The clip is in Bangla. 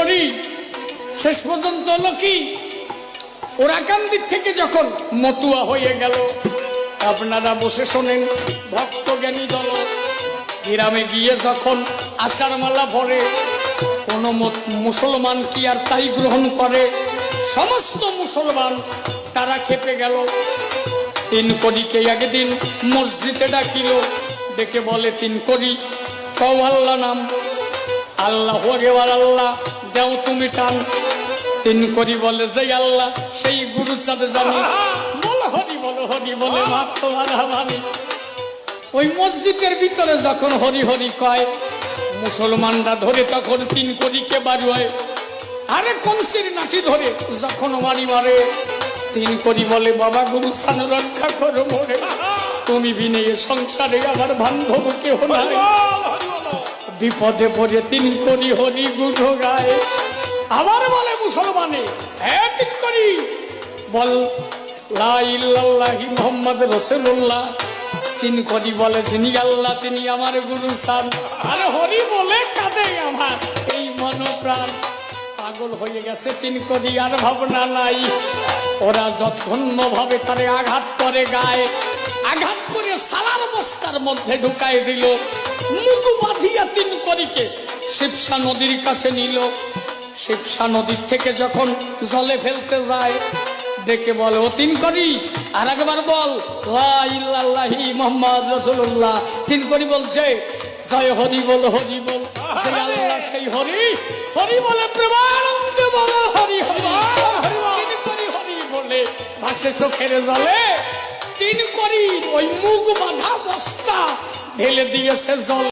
করি শেষ পর্যন্ত হলো কি, ওরাকান্দির থেকে যখন মতুয়া হয়ে গেল, আপনারা বসে শোনেন, ভক্ত জ্ঞানী দল গ্রামে গিয়ে যখন আষাঢ় মালা ভরে, কোনো মুসলমান কি আর তাই গ্রহণ করে? সমস্ত মুসলমান তারা খেপে গেল। তিন করিকে একদিন মসজিদে ডাকিল, ডেকে বলে, তিন করি কও আল্লাহ নাম, আল্লাহ হগেবার আল্লাহ দেও তুমি টান। তিন করি বলে, যে আল্লাহ সেই গুরু চাঁদে জানি, বলো হরি বলো হরি বলে মাত্র মানি। ওই মসজিদের ভিতরে যখন হরি হরি কয়, মুসলমানরা ধরে তখন তিন করিকে বাড়ুয়, আরে কংসির নাঠি ধরে যখন মারি মারে। তিন করি বলে, বাবা গুরু সান রক্ষা করো মোরে, তুমি বিনে সংসারে আমার বান্ধব কেহ নাই। বিপদে পড়ে তিন করি হরি গুণ গায়। আবার বলে মুসলমানে, হ্যাঁ তিন করি বল লা ইল্লাল্লাহি মুহাম্মদ রাসূলুল্লাহ। তিন করি বলে, যিনি আল্লাহ তিনি আমার গুরু সান। আরে হরি বলে কাঁদে আমার এই মনপ্রাণ। পাগল হয়ে গেছে তিন করি, আর ভাবনা নাই। ওরা যৎক্ষণ্য ভাবে তারে আঘাত করে গায়ে, আঘাত করে সালার বস্তার মধ্যে ঢুকাই দিল। মুখ বাঁধিয়া তিন করিকে শিবসা নদীর কাছে নিল। শিবসা নদীর থেকে যখন জলে ফেলতে যায়, ডেকে বলে, ও তিন করি আর একবার বল লা ইল্লাল্লাহি মুহাম্মদ রাসূলুল্লাহ। তিন করি বলছে, জয় হরি বল হরি বল, সেই আল্লাহ সেই হরি। হরি বলে প্রেমানন্দে বলো হরি হরি। তিন করি হরি বলে ভাসে চোখের জলে। তিন করি ওই মুখ বাঁধা বস্তা ঢেলে দিয়েছে জল।